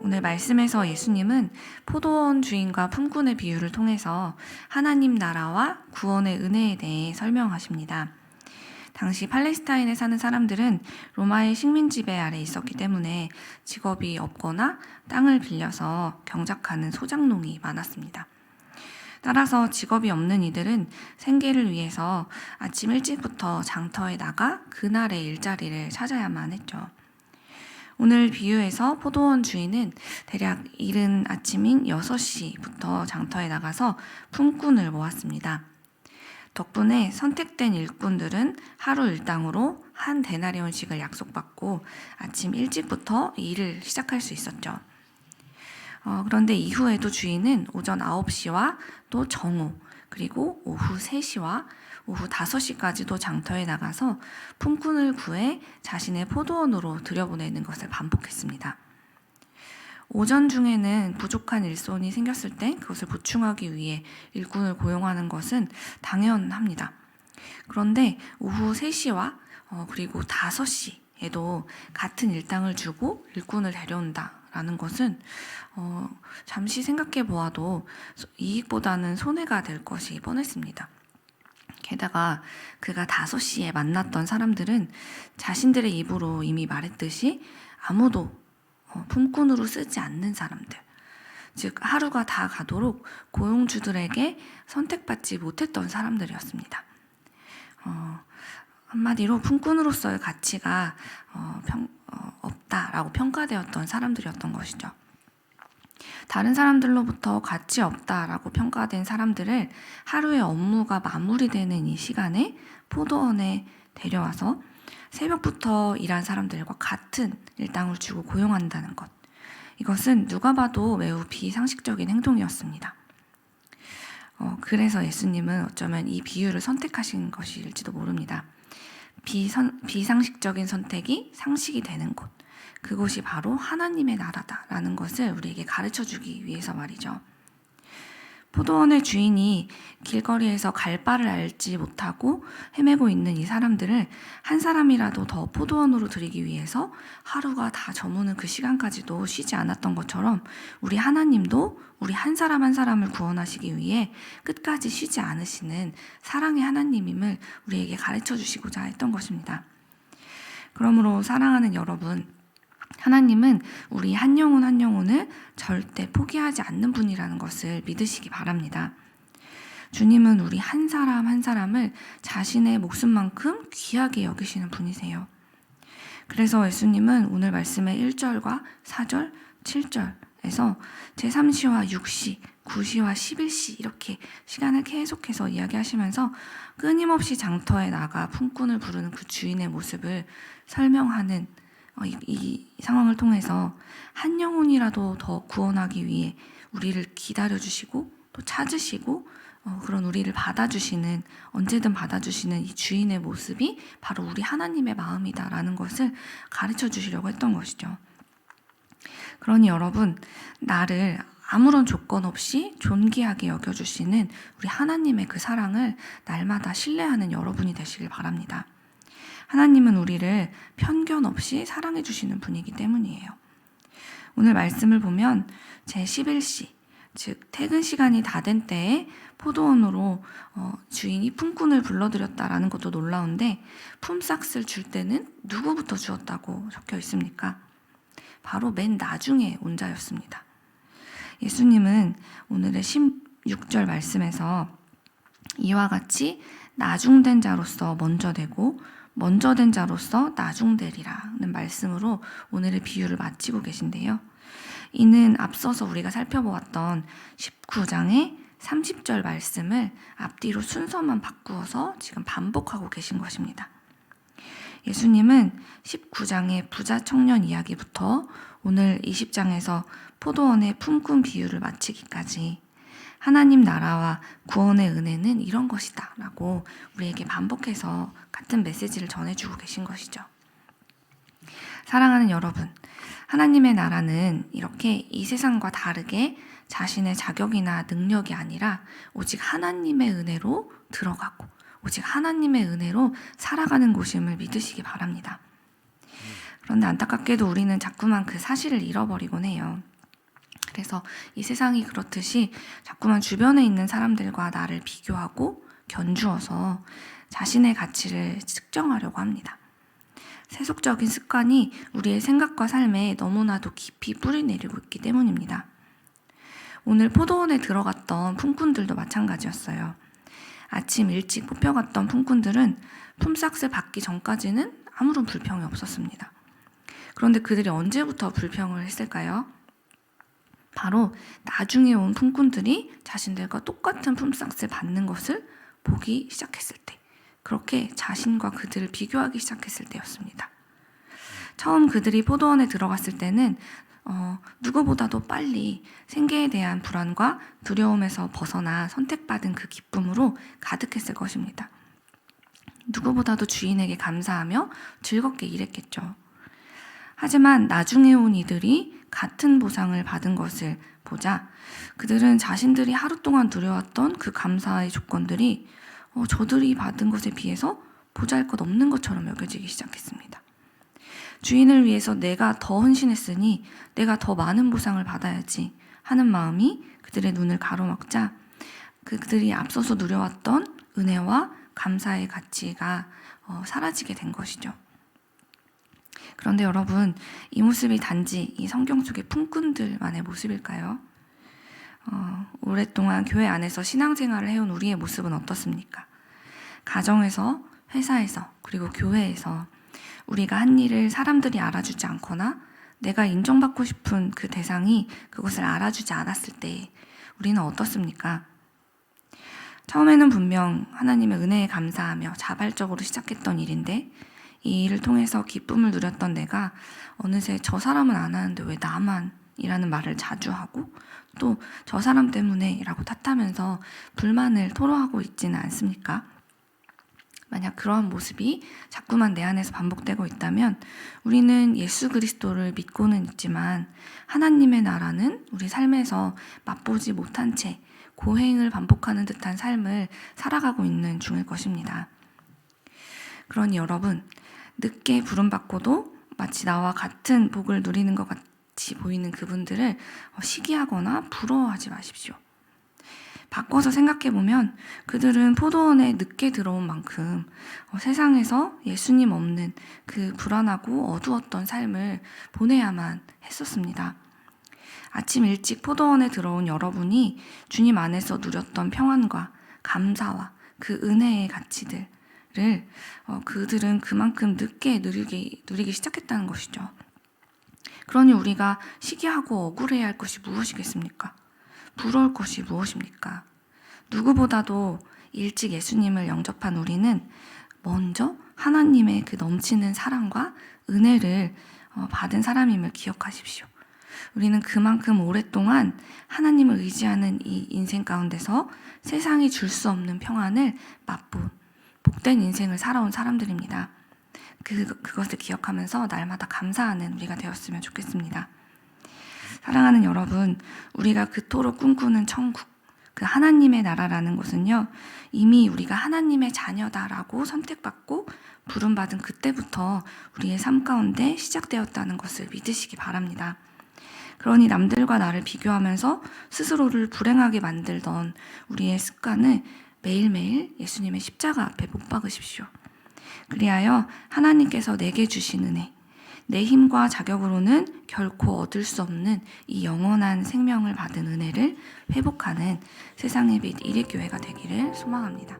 오늘 말씀에서 예수님은 포도원 주인과 품꾼의 비유를 통해서 하나님 나라와 구원의 은혜에 대해 설명하십니다. 당시 팔레스타인에 사는 사람들은 로마의 식민 지배 아래 있었기 때문에 직업이 없거나 땅을 빌려서 경작하는 소작농이 많았습니다. 따라서 직업이 없는 이들은 생계를 위해서 아침 일찍부터 장터에 나가 그날의 일자리를 찾아야만 했죠. 오늘 비유에서 포도원 주인은 대략 이른 아침인 6시부터 장터에 나가서 품꾼을 모았습니다. 덕분에 선택된 일꾼들은 하루 일당으로 한 데나리온씩을 약속받고 아침 일찍부터 일을 시작할 수 있었죠. 그런데 이후에도 주인은 오전 9시와 또 정오, 그리고 오후 3시와 오후 5시까지도 장터에 나가서 품꾼을 구해 자신의 포도원으로 들여보내는 것을 반복했습니다. 오전 중에는 부족한 일손이 생겼을 때 그것을 보충하기 위해 일꾼을 고용하는 것은 당연합니다. 그런데 오후 3시와 그리고 5시에도 같은 일당을 주고 일꾼을 데려온다라는 것은 잠시 생각해 보아도 이익보다는 손해가 될 것이 뻔했습니다. 게다가 그가 5시에 만났던 사람들은 자신들의 입으로 이미 말했듯이 아무도 품꾼으로 쓰지 않는 사람들, 즉 하루가 다 가도록 고용주들에게 선택받지 못했던 사람들이었습니다. 한마디로 품꾼으로서의 가치가 없다라고 평가되었던 사람들이었던 것이죠. 다른 사람들로부터 가치 없다라고 평가된 사람들을 하루의 업무가 마무리되는 이 시간에 포도원에 데려와서 새벽부터 일한 사람들과 같은 일당을 주고 고용한다는 것. 이것은 누가 봐도 매우 비상식적인 행동이었습니다. 그래서 예수님은 어쩌면 이 비유를 선택하신 것일지도 모릅니다. 비상식적인 선택이 상식이 되는 곳. 그곳이 바로 하나님의 나라다라는 것을 우리에게 가르쳐주기 위해서 말이죠. 포도원의 주인이 길거리에서 갈 바를 알지 못하고 헤매고 있는 이 사람들을 한 사람이라도 더 포도원으로 들이기 위해서 하루가 다 저무는 그 시간까지도 쉬지 않았던 것처럼 우리 하나님도 우리 한 사람 한 사람을 구원하시기 위해 끝까지 쉬지 않으시는 사랑의 하나님임을 우리에게 가르쳐 주시고자 했던 것입니다. 그러므로 사랑하는 여러분, 하나님은 우리 한 영혼 한 영혼을 절대 포기하지 않는 분이라는 것을 믿으시기 바랍니다. 주님은 우리 한 사람 한 사람을 자신의 목숨만큼 귀하게 여기시는 분이세요. 그래서 예수님은 오늘 말씀의 1절과 4절, 7절에서 제3시와 6시, 9시와 11시 이렇게 시간을 계속해서 이야기하시면서 끊임없이 장터에 나가 품꾼을 부르는 그 주인의 모습을 설명하는 이 상황을 통해서 한 영혼이라도 더 구원하기 위해 우리를 기다려주시고 또 찾으시고 그런 우리를 받아주시는, 언제든 받아주시는 이 주인의 모습이 바로 우리 하나님의 마음이다라는 것을 가르쳐 주시려고 했던 것이죠. 그러니 여러분, 나를 아무런 조건 없이 존귀하게 여겨주시는 우리 하나님의 그 사랑을 날마다 신뢰하는 여러분이 되시길 바랍니다. 하나님은 우리를 편견 없이 사랑해 주시는 분이기 때문이에요. 오늘 말씀을 보면 제11시, 즉 퇴근 시간이 다 된 때에 포도원으로 주인이 품꾼을 불러들였다라는 것도 놀라운데 품삯을 줄 때는 누구부터 주었다고 적혀 있습니까? 바로 맨 나중에 온 자였습니다. 예수님은 오늘의 16절 말씀에서 이와 같이 나중된 자로서 먼저 되고 먼저 된 자로서 나중되리라는 말씀으로 오늘의 비유를 마치고 계신데요. 이는 앞서서 우리가 살펴보았던 19장의 30절 말씀을 앞뒤로 순서만 바꾸어서 지금 반복하고 계신 것입니다. 예수님은 19장의 부자 청년 이야기부터 오늘 20장에서 포도원의 품꾼 비유를 마치기까지 하나님 나라와 구원의 은혜는 이런 것이다 라고 우리에게 반복해서 같은 메시지를 전해주고 계신 것이죠. 사랑하는 여러분, 하나님의 나라는 이렇게 이 세상과 다르게 자신의 자격이나 능력이 아니라 오직 하나님의 은혜로 들어가고 오직 하나님의 은혜로 살아가는 곳임을 믿으시기 바랍니다. 그런데 안타깝게도 우리는 자꾸만 그 사실을 잃어버리곤 해요. 그래서 이 세상이 그렇듯이 자꾸만 주변에 있는 사람들과 나를 비교하고 견주어서 자신의 가치를 측정하려고 합니다. 세속적인 습관이 우리의 생각과 삶에 너무나도 깊이 뿌리내리고 있기 때문입니다. 오늘 포도원에 들어갔던 품꾼들도 마찬가지였어요. 아침 일찍 뽑혀갔던 품꾼들은 품삯을 받기 전까지는 아무런 불평이 없었습니다. 그런데 그들이 언제부터 불평을 했을까요? 바로 나중에 온 품꾼들이 자신들과 똑같은 품삯을 받는 것을 보기 시작했을 때, 그렇게 자신과 그들을 비교하기 시작했을 때였습니다. 처음 그들이 포도원에 들어갔을 때는 누구보다도 빨리 생계에 대한 불안과 두려움에서 벗어나 선택받은 그 기쁨으로 가득했을 것입니다. 누구보다도 주인에게 감사하며 즐겁게 일했겠죠. 하지만 나중에 온 이들이 같은 보상을 받은 것을 보자 그들은 자신들이 하루 동안 누려왔던 그 감사의 조건들이 저들이 받은 것에 비해서 보잘것없는 것처럼 여겨지기 시작했습니다. 주인을 위해서 내가 더 헌신했으니 내가 더 많은 보상을 받아야지 하는 마음이 그들의 눈을 가로막자 그들이 앞서서 누려왔던 은혜와 감사의 가치가 사라지게 된 것이죠. 그런데 여러분, 이 모습이 단지 이 성경 속의 품꾼들만의 모습일까요? 오랫동안 교회 안에서 신앙생활을 해온 우리의 모습은 어떻습니까? 가정에서, 회사에서, 그리고 교회에서 우리가 한 일을 사람들이 알아주지 않거나 내가 인정받고 싶은 그 대상이 그것을 알아주지 않았을 때 우리는 어떻습니까? 처음에는 분명 하나님의 은혜에 감사하며 자발적으로 시작했던 일인데 이 일을 통해서 기쁨을 누렸던 내가 어느새 저 사람은 안 하는데 왜 나만 이라는 말을 자주 하고 또 저 사람 때문에 라고 탓하면서 불만을 토로하고 있지는 않습니까? 만약 그러한 모습이 자꾸만 내 안에서 반복되고 있다면 우리는 예수 그리스도를 믿고는 있지만 하나님의 나라는 우리 삶에서 맛보지 못한 채 고행을 반복하는 듯한 삶을 살아가고 있는 중일 것입니다. 그러니 여러분, 늦게 부름받고도 마치 나와 같은 복을 누리는 것 같이 보이는 그분들을 시기하거나 부러워하지 마십시오. 바꿔서 생각해보면 그들은 포도원에 늦게 들어온 만큼 세상에서 예수님 없는 그 불안하고 어두웠던 삶을 보내야만 했었습니다. 아침 일찍 포도원에 들어온 여러분이 주님 안에서 누렸던 평안과 감사와 그 은혜의 가치들을 그들은 그만큼 늦게 누리기 시작했다는 것이죠. 그러니 우리가 시기하고 억울해야 할 것이 무엇이겠습니까? 부러울 것이 무엇입니까? 누구보다도 일찍 예수님을 영접한 우리는 먼저 하나님의 그 넘치는 사랑과 은혜를 받은 사람임을 기억하십시오. 우리는 그만큼 오랫동안 하나님을 의지하는 이 인생 가운데서 세상이 줄 수 없는 평안을 맛본 복된 인생을 살아온 사람들입니다. 그것을 기억하면서 날마다 감사하는 우리가 되었으면 좋겠습니다. 사랑하는 여러분, 우리가 그토록 꿈꾸는 천국, 그 하나님의 나라라는 것은요, 이미 우리가 하나님의 자녀다라고 선택받고 부름받은 그때부터 우리의 삶 가운데 시작되었다는 것을 믿으시기 바랍니다. 그러니 남들과 나를 비교하면서 스스로를 불행하게 만들던 우리의 습관을 매일매일 예수님의 십자가 앞에 못 박으십시오. 그리하여 하나님께서 내게 주신 은혜, 내 힘과 자격으로는 결코 얻을 수 없는 이 영원한 생명을 받은 은혜를 회복하는 세상의 빛 이리교회가 되기를 소망합니다.